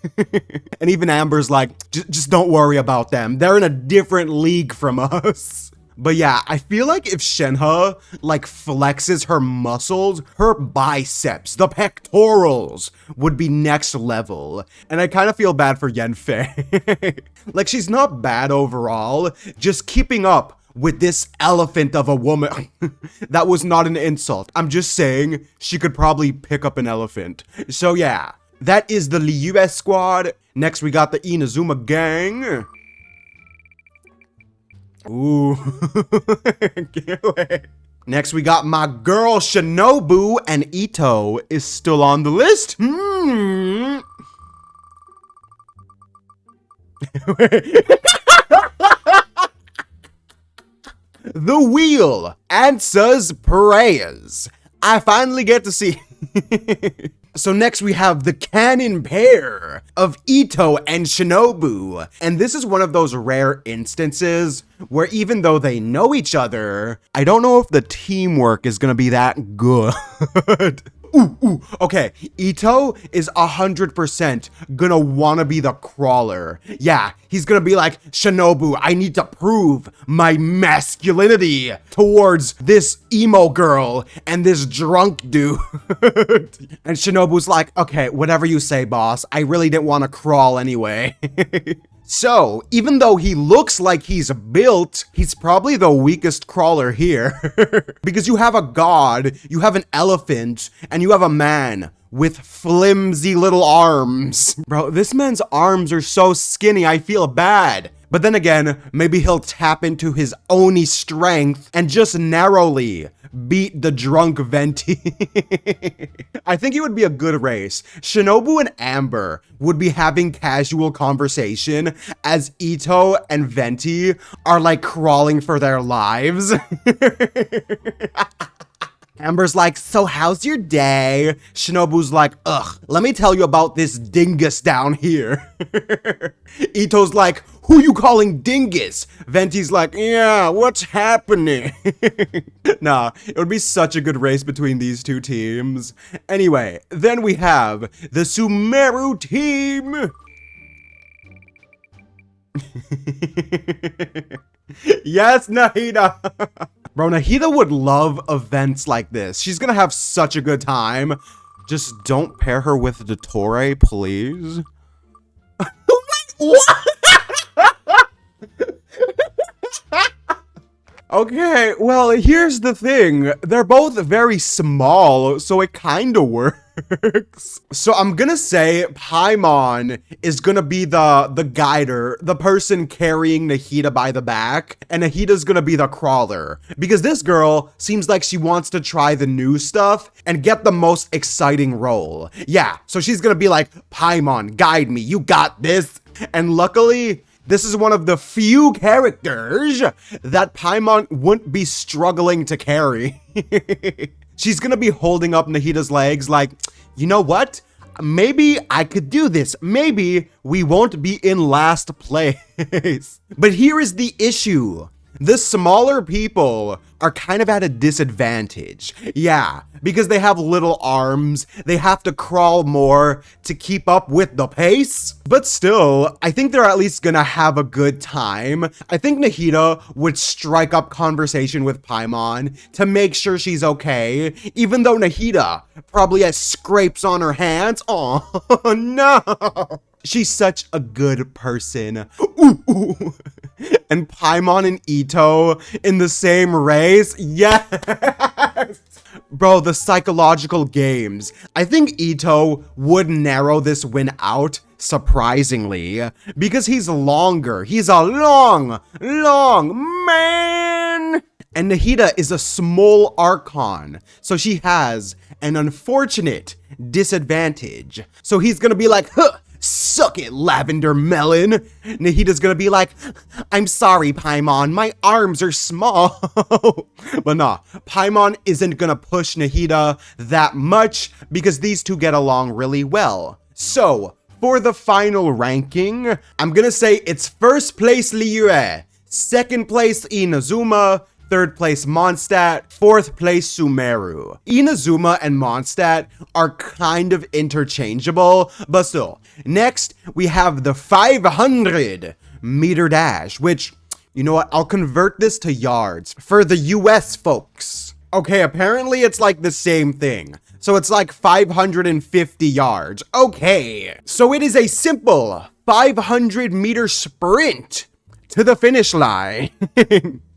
And even Amber's like, just don't worry about them. They're in a different league from us. But yeah, I feel like if Shenhe like flexes her muscles, her biceps, the pectorals would be next level. And I kind of feel bad for Yenfei. Like she's not bad overall, just keeping up with this elephant of a woman. That was not an insult. I'm just saying she could probably pick up an elephant. So yeah, that is the Liyue squad. Next we got the Inazuma gang. Ooh. Can't wait. Next, we got my girl Shinobu, and Ito is still on the list. The wheel answers prayers. I finally get to see. So next we have the canon pair of Ito and Shinobu. And this is one of those rare instances where even though they know each other, I don't know if the teamwork is gonna be that good. Okay, Ito is 100% gonna wanna be the crawler. Yeah, he's gonna be like, Shinobu, I need to prove my masculinity towards this emo girl and this drunk dude. And Shinobu's like, okay, whatever you say, boss. I really didn't want to crawl anyway. So, even though he looks like he's built, he's probably the weakest crawler here. Because you have a god, you have an elephant, and you have a man with flimsy little arms. Bro, this man's arms are so skinny, I feel bad. But then again, maybe he'll tap into his Oni strength and just narrowly beat the drunk Venti. I think it would be a good race. Shinobu and Amber would be having casual conversation as Ito and Venti are like crawling for their lives. Amber's like, so how's your day? Shinobu's like, ugh, let me tell you about this dingus down here. Ito's like, who you calling dingus? Venti's like, yeah, what's happening? Nah, it would be such a good race between these two teams. Anyway, then we have the Sumeru team. Yes, Nahida. Bro, Nahida would love events like this. She's gonna have such a good time. Just don't pair her with Dottore, please. What? Okay, well, here's the thing. They're both very small, so it kinda works. So I'm gonna say Paimon is gonna be the guider, the person carrying Nahida by the back, and Nahida's gonna be the crawler. Because this girl seems like she wants to try the new stuff and get the most exciting role. Yeah, so she's gonna be like, Paimon, guide me, you got this. And luckily, this is one of the few characters that Paimon wouldn't be struggling to carry. She's gonna be holding up Nahida's legs like, you know what? Maybe I could do this. Maybe we won't be in last place. But here is the issue. The smaller people are kind of at a disadvantage. Yeah, because they have little arms, they have to crawl more to keep up with the pace. But still, I think they're at least gonna have a good time. I think Nahida would strike up conversation with Paimon to make sure she's okay, even though Nahida probably has scrapes on her hands. Oh no! She's such a good person. Ooh. And Paimon and Ito in the same race? Yes! Bro, the psychological games. I think Ito would narrow this win out, surprisingly, because he's longer. He's a long man! And Nahida is a small Archon, so she has an unfortunate disadvantage. So he's gonna be like, huh! Suck it, Lavender Melon. Nahida's gonna be like, I'm sorry, Paimon, my arms are small. But nah, Paimon isn't gonna push Nahida that much because these two get along really well. So, for the final ranking, I'm gonna say it's first place Liyue, second place Inazuma, third place Mondstadt, fourth place Sumeru. Inazuma and Mondstadt are kind of interchangeable, but still. Next, we have the 500-meter dash, which, you know what, I'll convert this to yards for the US folks. Okay, apparently it's like the same thing. So it's like 550 yards. Okay, so it is a simple 500-meter sprint to the finish line.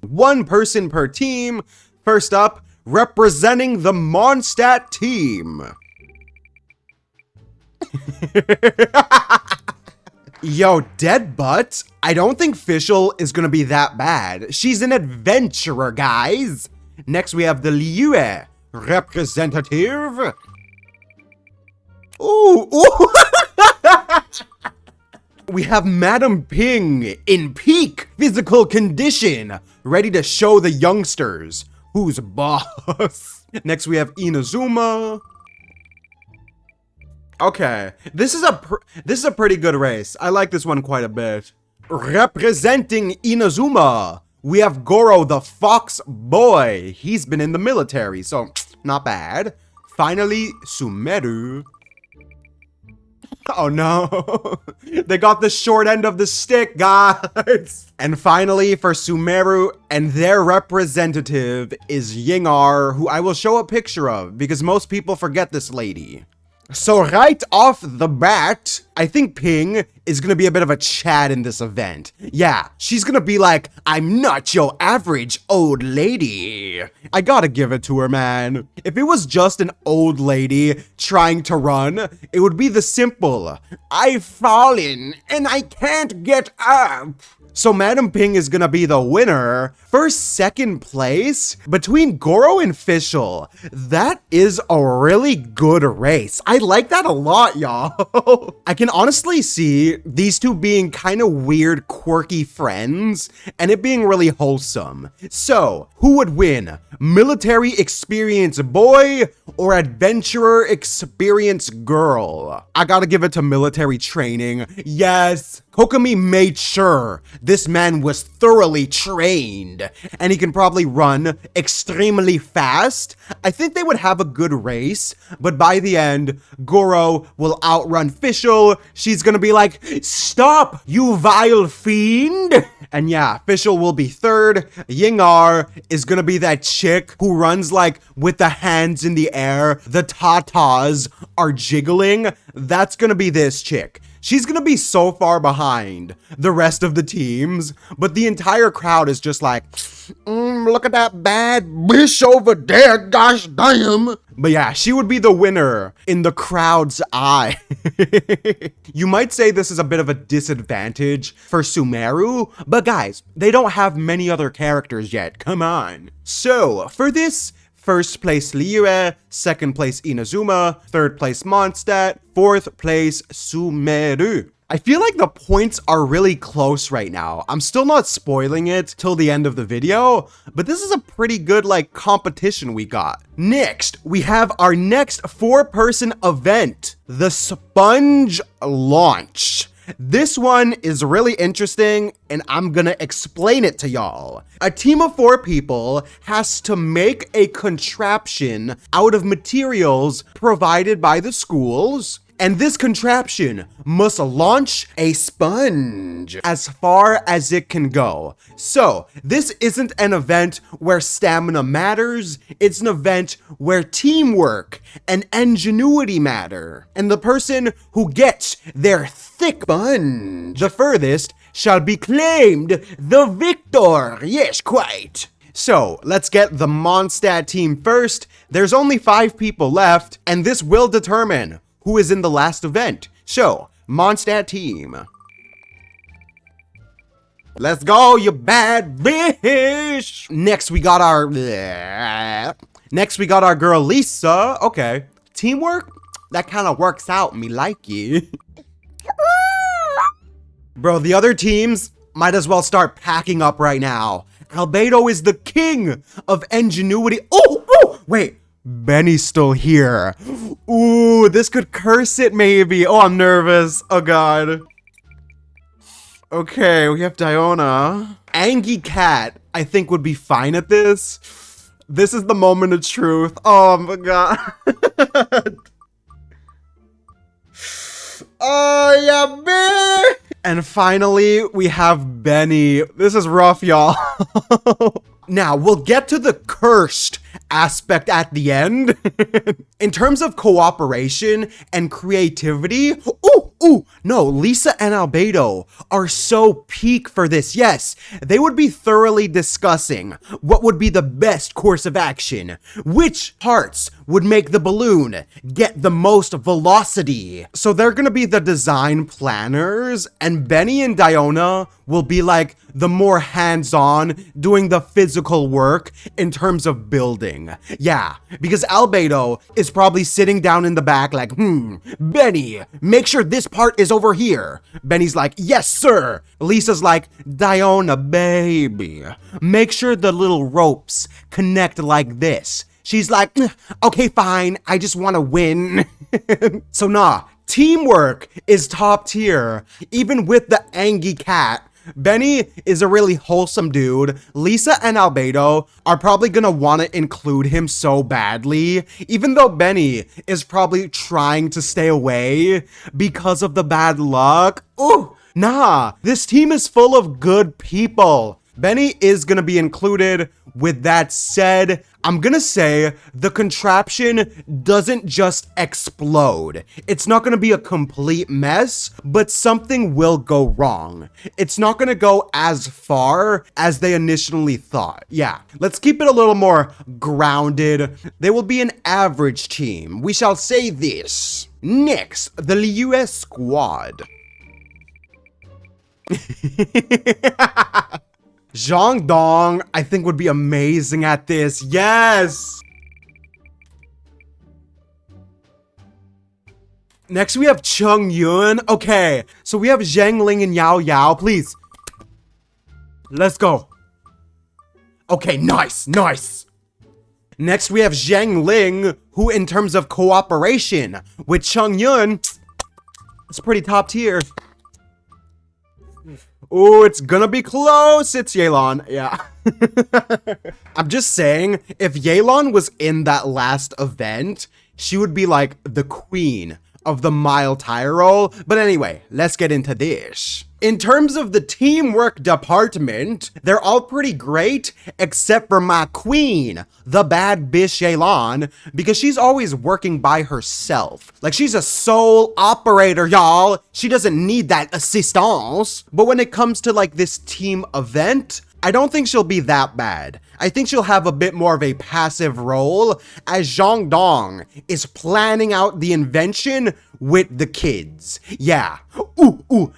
One person per team. First up, representing the Mondstadt team. Yo, Deadbutt, I don't think Fischl is gonna be that bad. She's an adventurer, guys. Next, we have the Liyue representative. Ooh. We have Madam Ping in peak physical condition, ready to show the youngsters who's boss. Next, we have Inazuma. Okay, this is a pretty good race. I like this one quite a bit. Representing Inazuma, we have Goro the Fox Boy. He's been in the military, so not bad. Finally, Sumeru. Oh no, they got the short end of the stick, guys. And finally, for Sumeru, and their representative is Yingar, who I will show a picture of because most people forget this lady. So right off the bat, I think Ping is gonna be a bit of a Chad in this event. Yeah, she's gonna be like, I'm not your average old lady. I gotta give it to her, man. If it was just an old lady trying to run, it would be the simple, I've fallen and I can't get up. So Madam Ping is gonna be the winner. First, second place between Goro and Fischl. That is a really good race. I like that a lot, y'all. I can honestly see these two being kind of weird, quirky friends and it being really wholesome. So, who would win? Military experience boy or adventurer experience girl? I gotta give it to military training. Yes, Kokomi made sure This man was thoroughly trained, and he can probably run extremely fast. I think they would have a good race, but by the end, Goro will outrun Fischl. She's gonna be like, "Stop, you vile fiend!" And yeah, Fischl will be third. Yingar is gonna be that chick who runs like with the hands in the air. The tatas are jiggling. That's gonna be this chick. She's gonna be so far behind the rest of the teams, but the entire crowd is just like, look at that bad bitch over there, gosh damn. But yeah, she would be the winner in the crowd's eye. You might say this is a bit of a disadvantage for Sumeru, but guys, they don't have many other characters yet, come on. So, for this, first place Liyue, second place Inazuma, third place Mondstadt, fourth place Sumeru. I feel like the points are really close right now. I'm still not spoiling it till the end of the video, but this is a pretty good like competition we got. Next, we have our next 4-person event, the Sponge Launch. This one is really interesting, and I'm gonna explain it to y'all. A team of 4 people has to make a contraption out of materials provided by the schools, and this contraption must launch a sponge as far as it can go. So, this isn't an event where stamina matters, it's an event where teamwork and ingenuity matter. And the person who gets their thick sponge the furthest shall be claimed the victor. Yes, quite. So, let's get the Mondstadt team first. There's only 5 people left, and this will determine who is in the last event. So, Mondstadt team. Let's go, you bad bitch! Next we got our girl Lisa. Okay. Teamwork? That kind of works out, me like you. Bro, the other teams might as well start packing up right now. Albedo is the king of ingenuity. Oh, wait. Benny's still here. Ooh, this could curse it maybe. Oh, I'm nervous. Oh god. Okay, we have Diona. Angie Cat, I think, would be fine at this. This is the moment of truth. Oh my god. Oh yeah, man. And finally, we have Benny. This is rough, y'all. Now, we'll get to the cursed aspect at the end. In terms of cooperation and creativity, no, Lisa and Albedo are so peak for this. Yes, they would be thoroughly discussing what would be the best course of action, which parts would make the balloon get the most velocity. So they're gonna be the design planners, and Benny and Diona will be like the more hands-on, doing the physical work in terms of building. Yeah, because Albedo is probably sitting down in the back like, Benny, make sure this part is over here. Benny's like, yes, sir. Lisa's like, Diona, baby, make sure the little ropes connect like this. She's like, okay, fine, I just want to win. So nah, teamwork is top tier, even with the Angie Cat. Benny is a really wholesome dude. Lisa and Albedo are probably gonna want to include him so badly, even though Benny is probably trying to stay away because of the bad luck. Ooh, nah, this team is full of good people. Benny is gonna be included. With that said, I'm gonna say the contraption doesn't just explode. It's not gonna be a complete mess, but something will go wrong. It's not gonna go as far as they initially thought. Yeah, let's keep it a little more grounded. They will be an average team. We shall say this. Next, the Liyue squad. Zhang Dong, I think, would be amazing at this. Yes! Next, we have Chung Yun. Okay, so we have Zhang Ling and Yao Yao. Please. Let's go. Okay, nice, nice. Next, we have Zhang Ling, who, in terms of cooperation with Chung Yun, it's pretty top tier. Ooh, it's gonna be close. It's Yelan. Yeah. I'm just saying, if Yelan was in that last event, she would be like the queen of the mile tire roll. But anyway, let's get into this. In terms of the teamwork department, they're all pretty great, except for my queen, the bad bitch Yelan, because she's always working by herself. Like, she's a sole operator, y'all. She doesn't need that assistance. But when it comes to like this team event, I don't think she'll be that bad. I think she'll have a bit more of a passive role as Zhang Dong is planning out the invention with the kids. Yeah.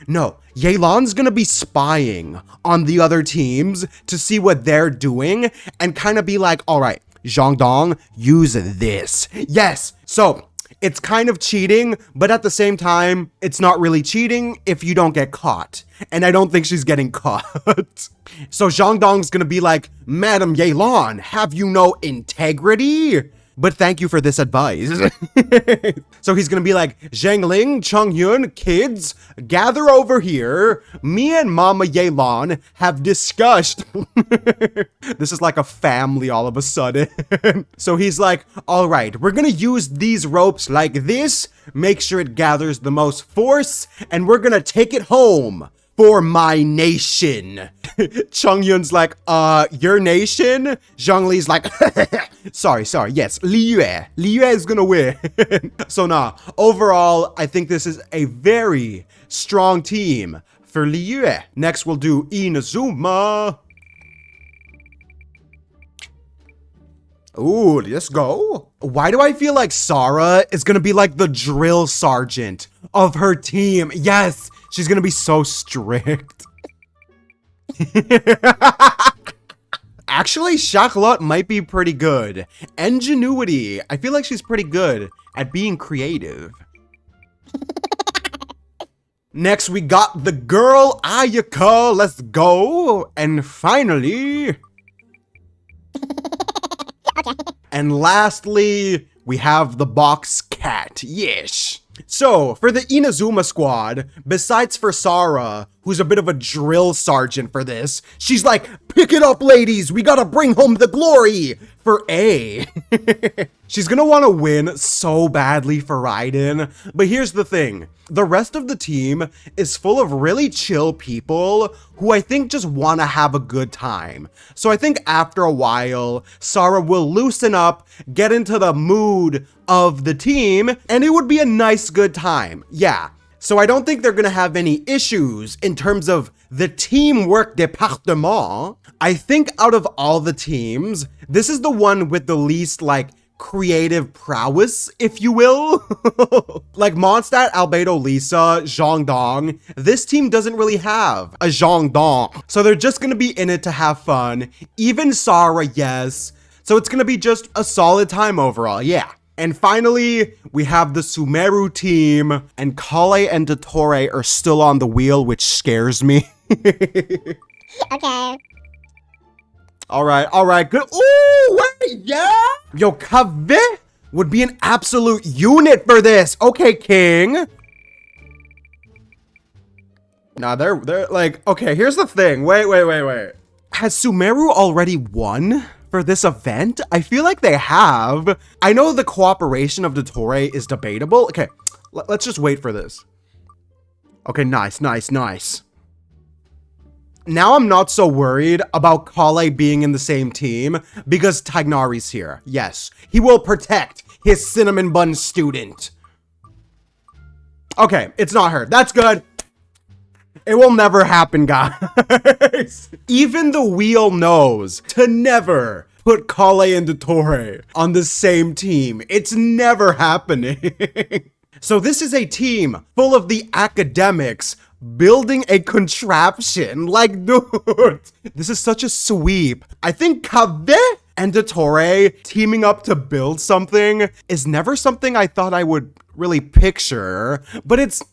No. Yelan's gonna be spying on the other teams to see what they're doing and kind of be like, all right, Zhang Dong, use this. Yes. So it's kind of cheating, but at the same time, it's not really cheating if you don't get caught. And I don't think she's getting caught. So Zhang Dong's gonna be like, Madam Yelan, have you no integrity? But thank you for this advice. So he's gonna be like, Zhengling, Chongyun, kids, gather over here. Me and Mama Yelan have discussed. This is like a family all of a sudden. So he's like, all right, we're gonna use these ropes like this, make sure it gathers the most force, and we're gonna take it home for my nation. Chongyun's like, your nation? Zhongli's like, sorry, yes, Li Yue is gonna win. So nah, overall, I think this is a very strong team for Li Yue. Next, we'll do Inazuma. Ooh, let's go. Why do I feel like Sarah is gonna be like the drill sergeant of her team? Yes, she's gonna be so strict. Actually, Charlotte might be pretty good. Ingenuity. I feel like she's pretty good at being creative. Next, we got the girl Ayaka. Let's go. And finally... And lastly, we have the box cat. Yes. So, for the Inazuma squad, besides for Sarah, who's a bit of a drill sergeant for this, she's like, pick it up, ladies, we gotta bring home the glory for A. She's gonna want to win so badly for Raiden, but here's the thing. The rest of the team is full of really chill people who I think just want to have a good time. So I think after a while, Sarah will loosen up, get into the mood of the team, and it would be a nice good time. Yeah. So I don't think they're gonna have any issues in terms of the teamwork departement. I think out of all the teams, this is the one with the least like creative prowess, if you will. Like Mondstadt, Albedo, Lisa, Zhang Dong, this team doesn't really have a Zhang Dong. So they're just gonna be in it to have fun. Even Sarah, yes. So it's gonna be just a solid time overall, yeah. And finally, we have the Sumeru team, and Kale and Dottore are still on the wheel, which scares me. Okay. All right, good. Ooh, wait, yeah? Yo, Kave would be an absolute unit for this. Okay, King. Nah, they're like, okay, here's the thing. Wait. Has Sumeru already won for this event? I feel like they have. I know the cooperation of Dottore is debatable. Okay, let's just wait for this. Okay, nice. Now I'm not so worried about Kale being in the same team because Tagnari's here. Yes, he will protect his cinnamon bun student. Okay, it's not her. That's good. It will never happen, guys. Even the wheel knows to never put Kale and Dottore on the same team. It's never happening. So this is a team full of the academics building a contraption. Like, dude, this is such a sweep. I think Kave and Dottore teaming up to build something is never something I thought I would really picture, but it's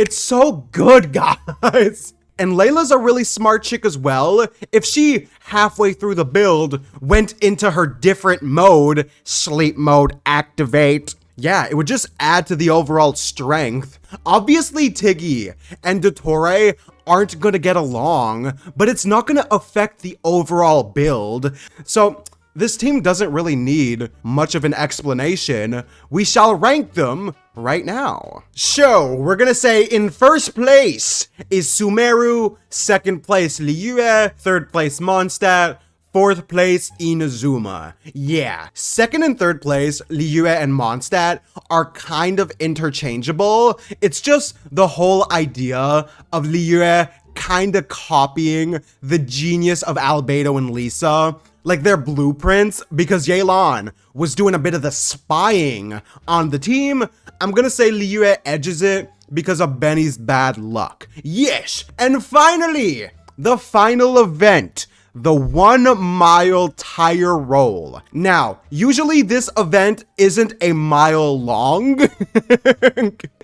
so good, guys. And Layla's a really smart chick as well. If she, halfway through the build, went into her different mode, sleep mode, activate, yeah, it would just add to the overall strength. Obviously, Tiggy and Dottore aren't gonna get along, but it's not gonna affect the overall build. So this team doesn't really need much of an explanation. We shall rank them right now. So, we're gonna say in first place is Sumeru, second place Liyue, third place Mondstadt, fourth place Inazuma. Yeah, second and third place Liyue and Mondstadt are kind of interchangeable. It's just the whole idea of Liyue kind of copying the genius of Albedo and Lisa, like their blueprints, because Yelan was doing a bit of the spying on the team. I'm gonna say Liyue edges it because of Benny's bad luck. Yes, and finally, the final event, the 1 mile tire roll. Now, usually this event isn't a mile long.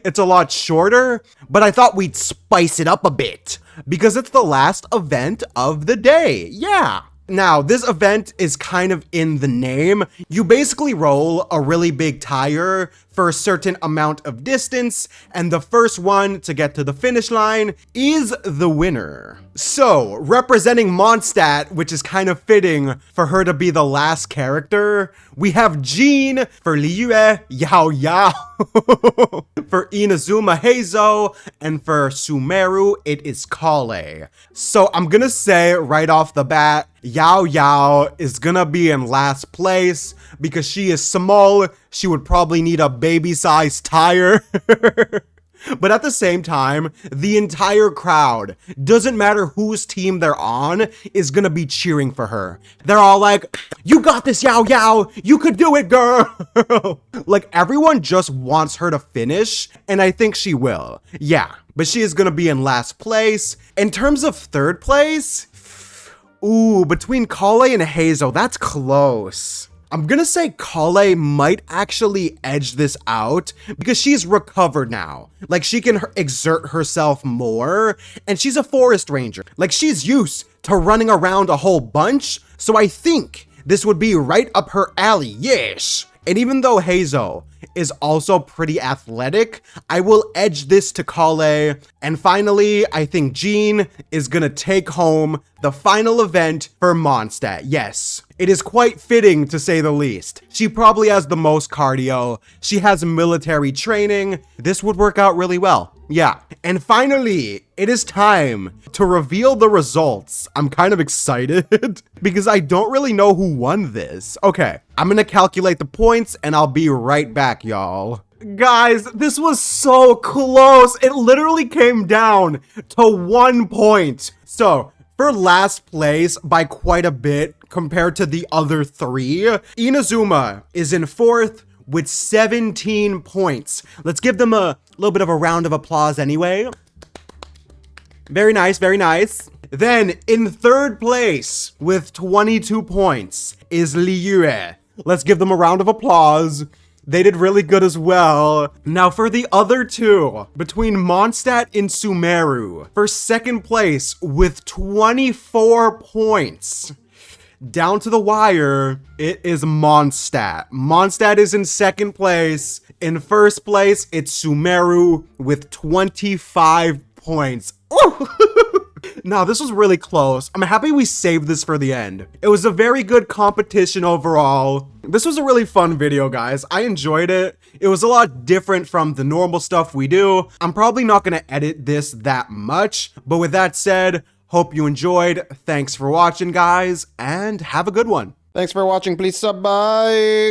It's a lot shorter, but I thought we'd spice it up a bit because it's the last event of the day. Yeah. Now, this event is kind of in the name. You basically roll a really big tire for a certain amount of distance, and the first one to get to the finish line is the winner. So, representing Mondstadt, which is kind of fitting for her to be the last character, we have Jean for Liyue, Yao Yao, for Inazuma Heizo, and for Sumeru, it is Kale. So, I'm gonna say right off the bat, Yao Yao is gonna be in last place because she is small. She would probably need a baby-sized tire. But at the same time, the entire crowd, doesn't matter whose team they're on, is gonna be cheering for her. They're all like, "You got this, Yao Yao! You could do it, girl!" Like, everyone just wants her to finish, and I think she will. Yeah, but she is gonna be in last place. In terms of third place, ooh, between Kale and Heizo, that's close. I'm gonna say Kale might actually edge this out because she's recovered now. Like, she can exert herself more, and she's a forest ranger. Like, she's used to running around a whole bunch, so I think this would be right up her alley, yes! And even though Heizo is also pretty athletic, I will edge this to Kale. And finally, I think Jean is gonna take home the final event for Mondstadt. Yes, it is quite fitting to say the least. She probably has the most cardio. She has military training. This would work out really well. Yeah. And finally, it is time to reveal the results. I'm kind of excited because I don't really know who won this. Okay, I'm gonna calculate the points and I'll be right back, y'all. Guys, this was so close. It literally came down to 1 point. So, for last place by quite a bit compared to the other 3, Inazuma is in 4th with 17 points. Let's give them a little bit of a round of applause anyway. Very nice, very nice. Then, in 3rd place with 22 points is Liyue. Let's give them a round of applause. They did really good as well. Now for the other 2, between Mondstadt and Sumeru, for 2nd place with 24 points. Down to the wire, it is Mondstadt. Mondstadt is in 2nd place. In 1st place, it's Sumeru with 25 points. Now, this was really close. I'm happy we saved this for the end. It was a very good competition overall. This was a really fun video, guys. I enjoyed it. It was a lot different from the normal stuff we do. I'm probably not gonna edit this that much, but with that said, hope you enjoyed. Thanks for watching, guys, and have a good one. Thanks for watching. Please sub. Bye.